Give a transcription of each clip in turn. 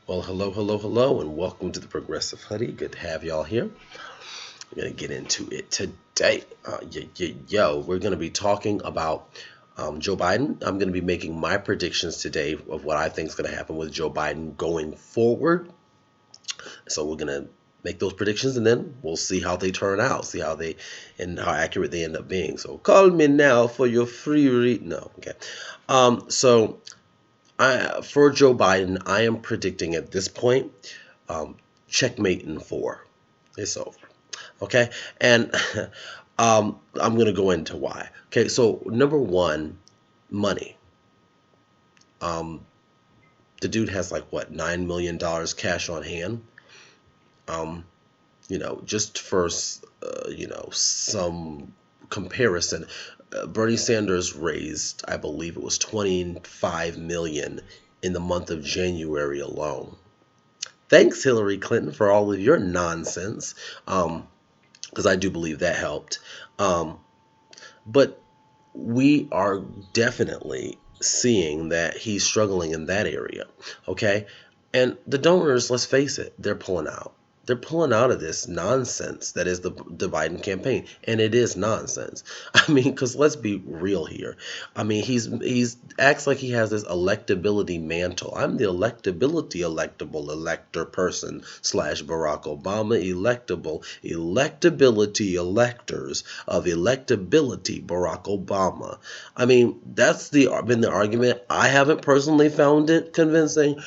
Well, hello, and welcome to the Progressive Hoodie. Good to have y'all here. We're going to get into it today. We're going to be talking about Joe Biden. I'm going to be making my predictions today of what I think is going to happen with Joe Biden going forward. So we're going to make those predictions, and then we'll see how they turn out, see how they and how accurate they end up being. So call me now for your free read. No, okay. So for Joe Biden, I am predicting at this point, checkmate in four. It's over. Okay, and I'm gonna go into why. Okay, so number one, money. Um, the dude has like what $9 million cash on hand. Um, just for some comparison, Bernie Sanders raised, I believe it was 25 million in the month of January alone. Thanks, Hillary Clinton, for all of your nonsense, because I do believe that helped. Um, but we are definitely seeing that he's struggling in that area. Okay. And the donors, let's face it, they're pulling out. They're pulling out of this nonsense that is the Biden campaign, and it is nonsense. I mean, because let's be real here. I mean, he's acts like he has this electability mantle. I'm the electable elector person slash Barack Obama electability electors of electability Barack Obama. I mean, that's been the argument. I haven't personally found it convincing.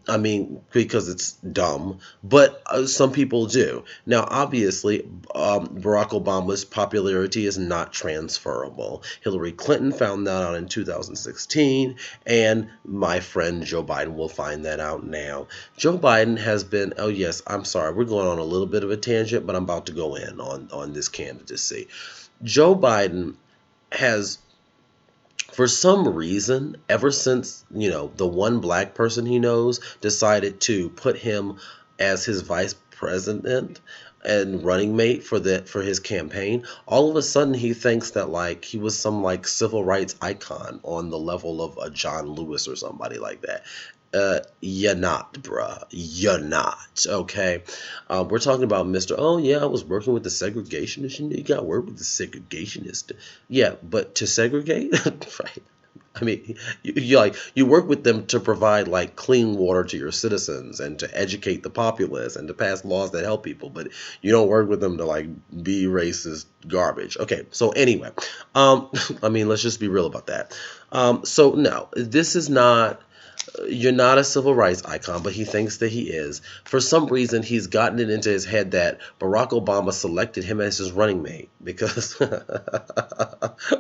I mean, because it's dumb, but some people do. Now, obviously, Barack Obama's popularity is not transferable. Hillary Clinton found that out in 2016, and my friend Joe Biden will find that out now. Joe Biden has been, oh, yes, I'm sorry, we're going on a little bit of a tangent, but I'm about to go in on this candidacy. Joe Biden has, for some reason, ever since, the one black person he knows decided to put him as his vice president and running mate for his campaign, all of a sudden he thinks that like he was some like civil rights icon on the level of a John Lewis or somebody like that. You're not, bruh. You're not. Okay. We're talking about Mr. Oh yeah, I was working with the segregationist. You got to work with the segregationist. Yeah, but to segregate, right? I mean, you work with them to provide like clean water to your citizens and to educate the populace and to pass laws that help people, but you don't work with them to like be racist garbage. Okay, so anyway, I mean, let's just be real about that. So no, this is not, you're not a civil rights icon, but he thinks that he is. For some reason, he's gotten it into his head that Barack Obama selected him as his running mate because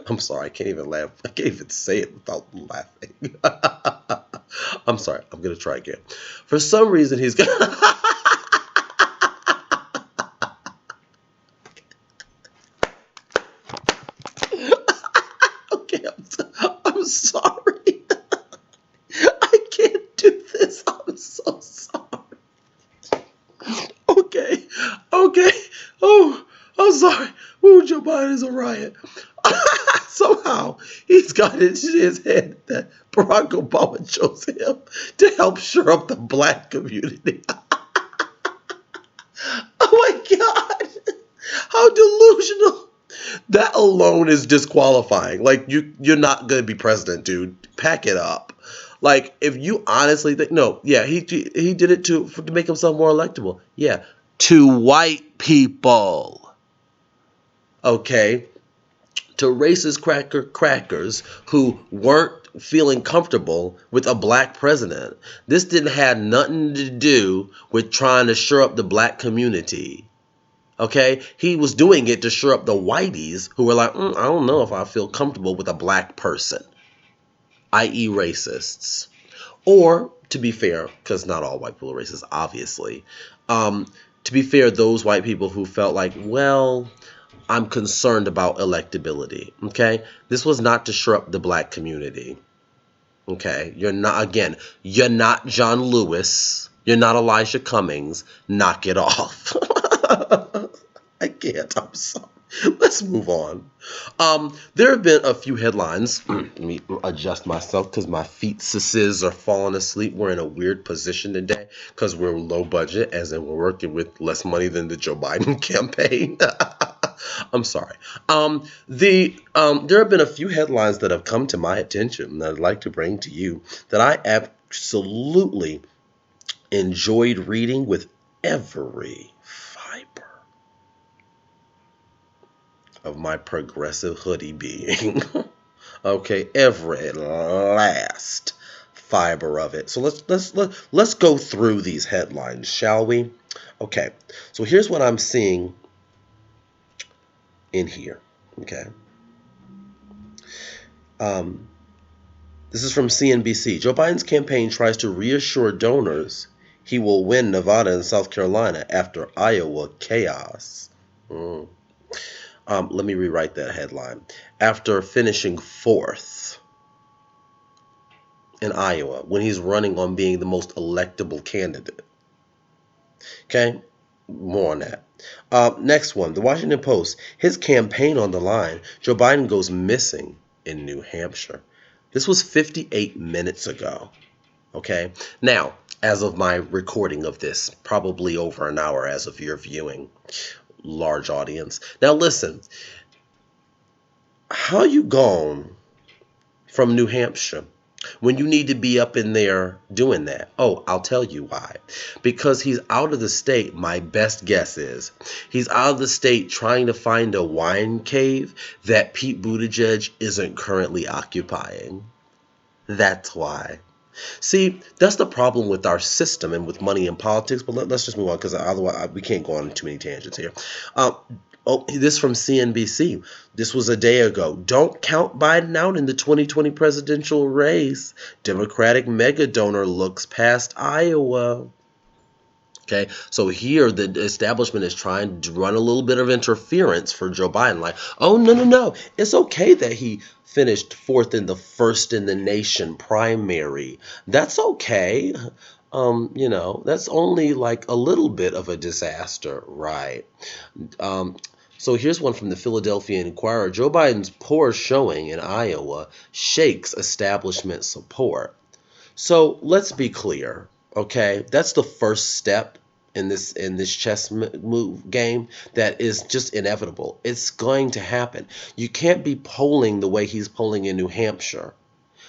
I'm sorry, I can't even laugh. I can't even say it without laughing. I'm sorry. I'm gonna try again. For some reason, he's got. Okay, I'm sorry. I can't do this. I'm so sorry. Okay, okay. Oh, I'm sorry. Ooh, Joe Biden is a riot. Somehow he's got it in his head that Barack Obama chose him to help shore up the black community. Oh my God. How delusional. That alone is disqualifying. Like you're not gonna be president, dude. Pack it up. Like if you honestly think, no, yeah, he did it to make himself more electable. Yeah, to white people. Okay, to racist crackers who weren't feeling comfortable with a black president. This didn't have nothing to do with trying to shore up the black community. Okay, he was doing it to shore up the whiteys who were like, I don't know if I feel comfortable with a black person, i.e., racists. Or, to be fair, because not all white people are racist, obviously. To be fair, those white people who felt like, well, I'm concerned about electability. Okay, this was not to shore up the black community. Okay, you're not John Lewis. You're not Elijah Cummings. Knock it off. I can't. I'm sorry. Let's move on. There have been a few headlines. Let me adjust myself because my feet are falling asleep. We're in a weird position today because we're low budget, as in we're working with less money than the Joe Biden campaign. I'm sorry. There have been a few headlines that have come to my attention that I'd like to bring to you that I absolutely enjoyed reading with every fiber of my progressive hoodie being. Okay, every last fiber of it. So let's go through these headlines, shall we? Okay. So here's what I'm seeing in here. Okay. Um, this is from CNBC. Joe Biden's campaign tries to reassure donors he will win Nevada and South Carolina after Iowa chaos. Mm. Let me rewrite that headline. After finishing fourth in Iowa, when he's running on being the most electable candidate. Okay? More on that. Next one, the Washington Post. His campaign on the line. Joe Biden goes missing in New Hampshire. This was 58 minutes ago. Okay? Now, as of my recording of this, probably over an hour as of your viewing. Large audience. Now listen, how you gone from New Hampshire when you need to be up in there doing that? Oh, I'll tell you why. Because he's out of the state. My best guess is he's out of the state trying to find a wine cave that Pete Buttigieg isn't currently occupying. That's why. See, that's the problem with our system and with money and politics. But let's just move on because otherwise we can't go on too many tangents here. This from CNBC. This was a day ago. Don't count Biden out in the 2020 presidential race. Democratic mega donor looks past Iowa. Okay, so here the establishment is trying to run a little bit of interference for Joe Biden. Like, oh, no, no, no. It's okay that he finished fourth in the first in the nation primary. That's okay. That's only like a little bit of a disaster, right? Um, so here's one from the Philadelphia Inquirer. Joe Biden's poor showing in Iowa shakes establishment support. So let's be clear, okay? That's the first step in this chess move game that is just inevitable. It's going to happen. You can't be polling the way he's polling in New Hampshire,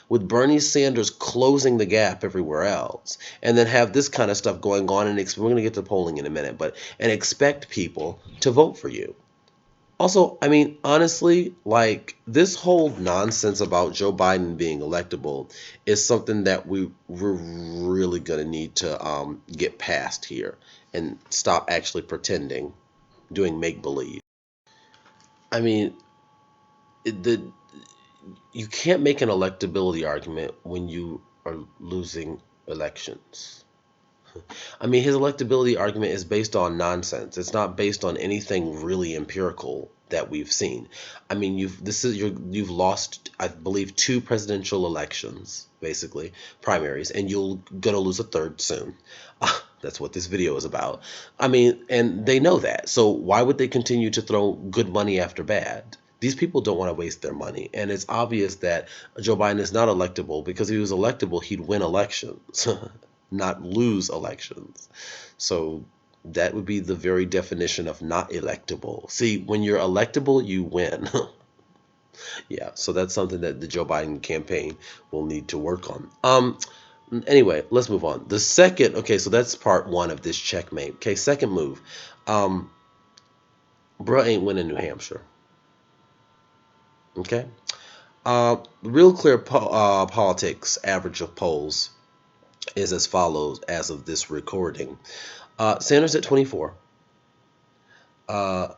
with Bernie Sanders closing the gap everywhere else, and then have this kind of stuff going on. And we're going to get to polling in a minute, and expect people to vote for you. Also, I mean, honestly, like this whole nonsense about Joe Biden being electable is something that we're really gonna need to get past here and stop actually pretending, doing make believe. I mean, the you can't make an electability argument when you are losing elections. I mean, his electability argument is based on nonsense. It's not based on anything really empirical that we've seen. I mean, you've lost, I believe, 2 presidential elections, basically primaries, and you're gonna lose a third soon. That's what this video is about. I mean, and they know that. So why would they continue to throw good money after bad? These people don't want to waste their money, and it's obvious that Joe Biden is not electable because if he was electable, he'd win elections. Not lose elections. So that would be the very definition of not electable. See, when you're electable, you win. Yeah, so that's something that the Joe Biden campaign will need to work on. Anyway, let's move on. The second, okay, so that's part 1 of this checkmate. Okay, second move. Bruh ain't winning New Hampshire. Okay? Real Clear Politics average of polls is as follows as of this recording. Sanders at 24. That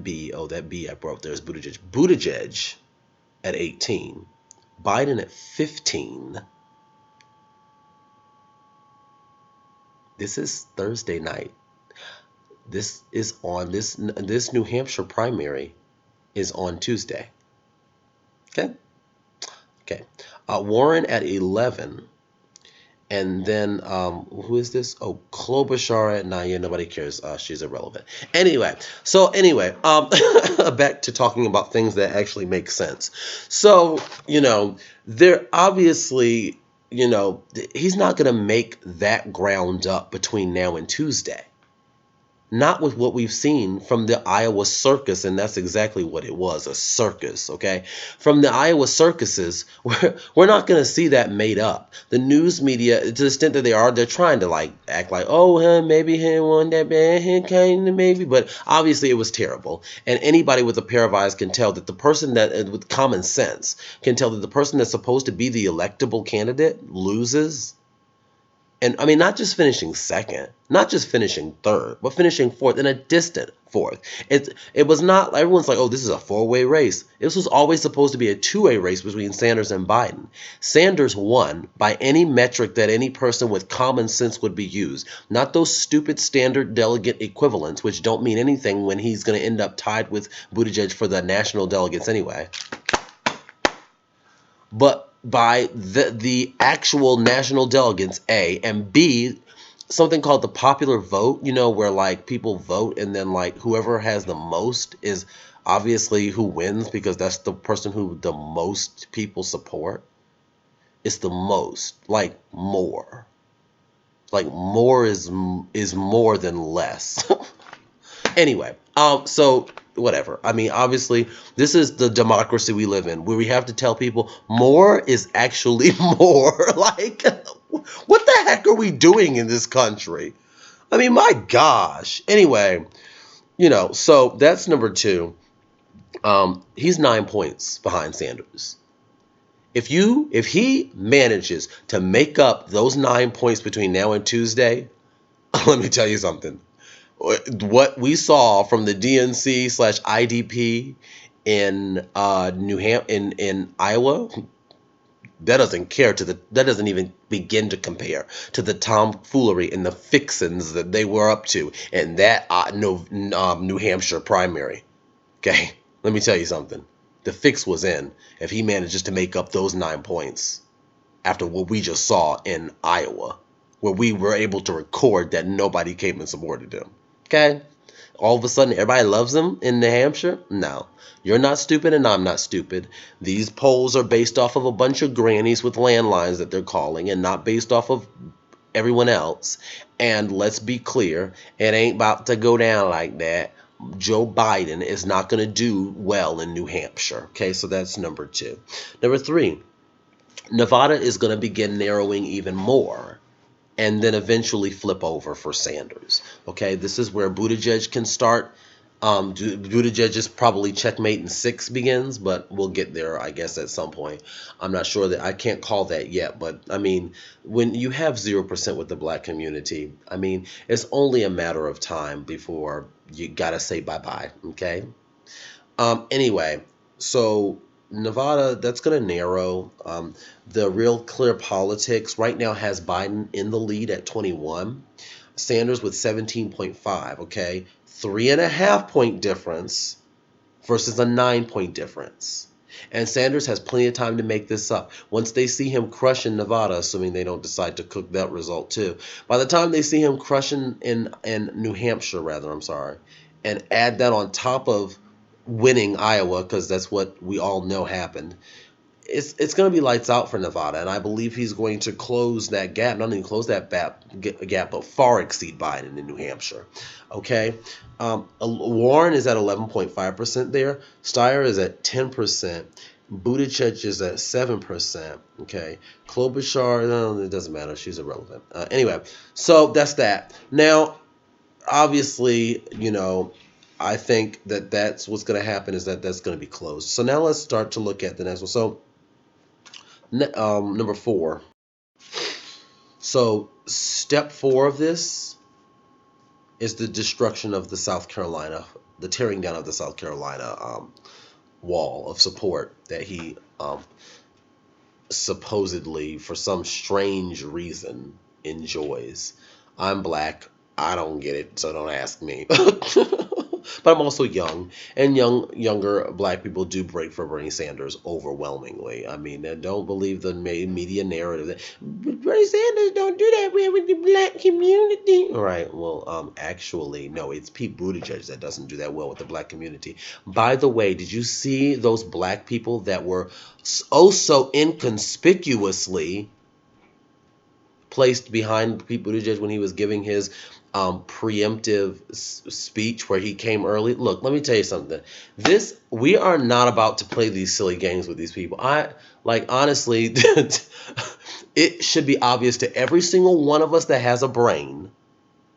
B I brought up there is Buttigieg. Buttigieg at 18. Biden at 15. This is Thursday night. This is on this New Hampshire primary is on Tuesday. Okay. Warren at 11. And then who is this? Oh, Klobuchar at 9. Yeah, nobody cares. She's irrelevant. Anyway, back to talking about things that actually make sense. So, they're obviously, he's not going to make that ground up between now and Tuesday. Not with what we've seen from the Iowa circus, and that's exactly what it was, a circus, okay? From the Iowa circuses, we're not going to see that made up. The news media, to the extent that they're trying to like act like, oh, maybe he won that bad, he kind of maybe, but obviously it was terrible. And anybody with a pair of eyes can tell that the person that, with common sense, can tell that the person that's supposed to be the electable candidate loses. And I mean, not just finishing second, not just finishing third, but finishing fourth, and a distant fourth. It was not, everyone's like, oh, this is a four-way race. This was always supposed to be a two-way race between Sanders and Biden. Sanders won by any metric that any person with common sense would be used. Not those stupid standard delegate equivalents, which don't mean anything when he's going to end up tied with Buttigieg for the national delegates anyway. But by the actual national delegates, A, and B, something called the popular vote, where like people vote and then like whoever has the most is obviously who wins because that's the person who the most people support. It's the most, like more. Like more is more than less. Anyway, so whatever. I mean, obviously, this is the democracy we live in, where we have to tell people more is actually more. Like, what the heck are we doing in this country? I mean, my gosh. Anyway, so that's number two. He's 9 points behind Sanders. If he manages to make up those 9 points between now and Tuesday, let me tell you something. What we saw from the DNC / IDP in in Iowa, that doesn't even begin to compare to the tomfoolery and the fixins that they were up to in that New Hampshire primary. Okay, let me tell you something. The fix was in if he manages to make up those 9 points after what we just saw in Iowa, where we were able to record that nobody came and supported him. Okay? All of a sudden, everybody loves him in New Hampshire? No. You're not stupid and I'm not stupid. These polls are based off of a bunch of grannies with landlines that they're calling and not based off of everyone else. And let's be clear, it ain't about to go down like that. Joe Biden is not going to do well in New Hampshire. Okay, so that's number two. Number three, Nevada is going to begin narrowing even more and then eventually flip over for Sanders. Okay, this is where Buttigieg can start. Buttigieg is probably checkmate in 6 begins, but we'll get there, I guess, at some point. I'm not sure that I can't call that yet, but I mean, when you have 0% with the black community, I mean, it's only a matter of time before you gotta say bye-bye, okay? Anyway, so Nevada, that's going to narrow. The Real Clear Politics right now has Biden in the lead at 21, Sanders with 17.5, okay? 3.5 point difference versus a 9 point difference. And Sanders has plenty of time to make this up. Once they see him crushing Nevada, assuming they don't decide to cook that result too, by the time they see him crushing in New Hampshire, rather, I'm sorry, and add that on top of winning Iowa, because that's what we all know happened, it's going to be lights out for Nevada, and I believe he's going to close that gap, not even close that gap, but far exceed Biden in New Hampshire. Okay, Warren is at 11.5% there. Steyer is at 10%. Buttigieg is at 7%. Okay, Klobuchar, no, it doesn't matter. She's irrelevant. Anyway, so that's that. Now, obviously, I think that's what's going to happen is that's going to be closed. So now let's start to look at the next one. So number 4. So step 4 of this is the destruction of the South Carolina, the tearing down of the South Carolina wall of support that he supposedly, for some strange reason, enjoys. I'm black. I don't get it, so don't ask me. but I'm also young, and younger black people do break for Bernie Sanders overwhelmingly. I mean, don't believe the media narrative that Bernie Sanders don't do that well with the black community. All right, well, actually, no, it's Pete Buttigieg that doesn't do that well with the black community. By the way, did you see those black people that were so inconspicuously placed behind Pete Buttigieg when he was giving his preemptive speech where he came early? Look, let me tell you something. We are not about to play these silly games with these people. Honestly, it should be obvious to every single one of us that has a brain.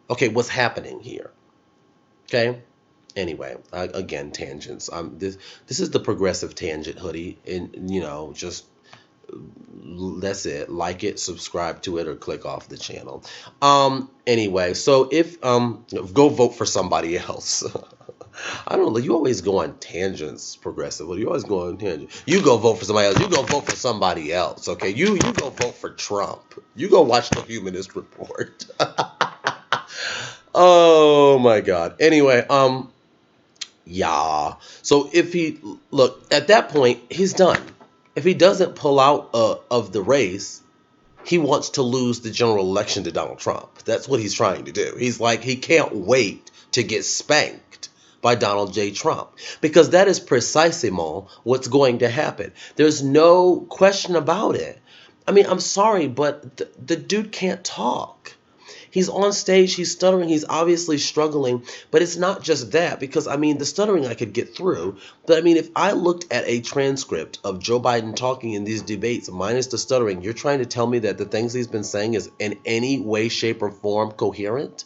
Okay, what's happening here? Okay. Anyway, again, tangents. This is the progressive tangent hoodie, and just that's it. Like it, subscribe to it, or click off the channel. Anyway, so if go vote for somebody else. I don't know. You always go on tangents, progressive. You always go on tangents. You go vote for somebody else. You go vote for somebody else. Okay. You go vote for Trump. You go watch the Humanist Report. Oh my God. Anyway, yeah. So if he look at that point, he's done. If he doesn't pull out of the race, he wants to lose the general election to Donald Trump. That's what he's trying to do. He's like, he can't wait to get spanked by Donald J. Trump, because that is precisely what's going to happen. There's no question about it. I mean, I'm sorry, but the dude can't talk. He's on stage, he's stuttering, he's obviously struggling, but it's not just that, because I mean, the stuttering I could get through, but I mean, if I looked at a transcript of Joe Biden talking in these debates, minus the stuttering, you're trying to tell me that the things he's been saying is in any way, shape, or form coherent?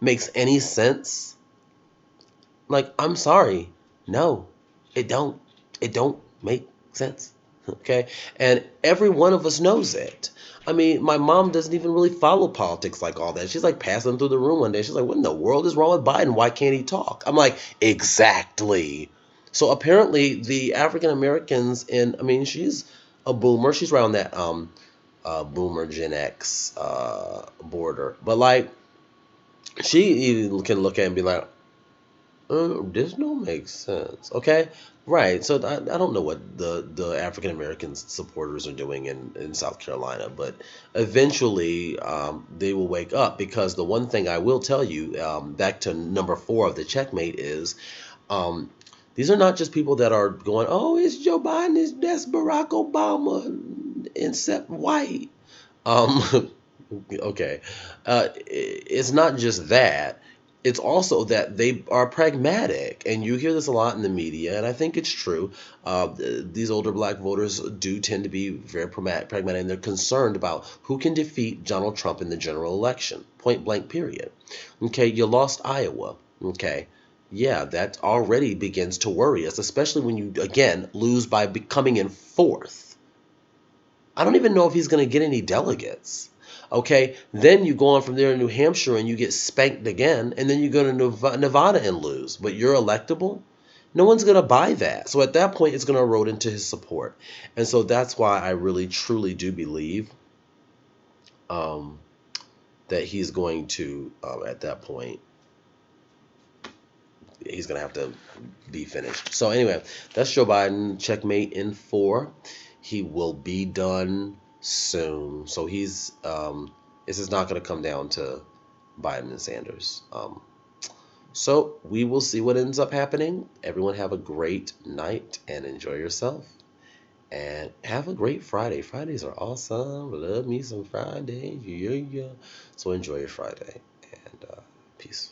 Makes any sense? Like, I'm sorry. No, it don't. It don't make sense. Okay? And every one of us knows it. I mean, my mom doesn't even really follow politics like all that. She's like passing through the room one day. She's like, what in the world is wrong with Biden? Why can't he talk? I'm like, exactly. So apparently the African Americans I mean, she's a boomer. She's around that boomer Gen X border. But like, she even can look at it and be like, this don't make sense. Okay, right. So I don't know what the African American supporters are doing in South Carolina, but eventually they will wake up, because the one thing I will tell you, back to number 4 of the checkmate, is um, these are not just people that are going, oh, it's Joe Biden, that's Barack Obama, except white. Um, okay, it's not just that. It's also that they are pragmatic, and you hear this a lot in the media, and I think it's true. These older black voters do tend to be very pragmatic, and they're concerned about who can defeat Donald Trump in the general election. Point blank, period. Okay, you lost Iowa. Okay, yeah, that already begins to worry us, especially when you again lose by coming in 4th. I don't even know if he's going to get any delegates. Okay, then you go on from there to New Hampshire and you get spanked again, and then you go to Nevada and lose, but you're electable? No one's going to buy that. So at that point, it's going to erode into his support. And so that's why I really, truly do believe um, that he's going to, at that point, he's going to have to be finished. So anyway, that's Joe Biden, checkmate in 4. He will be done soon. So this is not going to come down to Biden and Sanders. So we will see what ends up happening. Everyone have a great night and enjoy yourself. And have a great Friday. Fridays are awesome. Love me some Fridays. Yeah, yeah. So enjoy your Friday. And peace.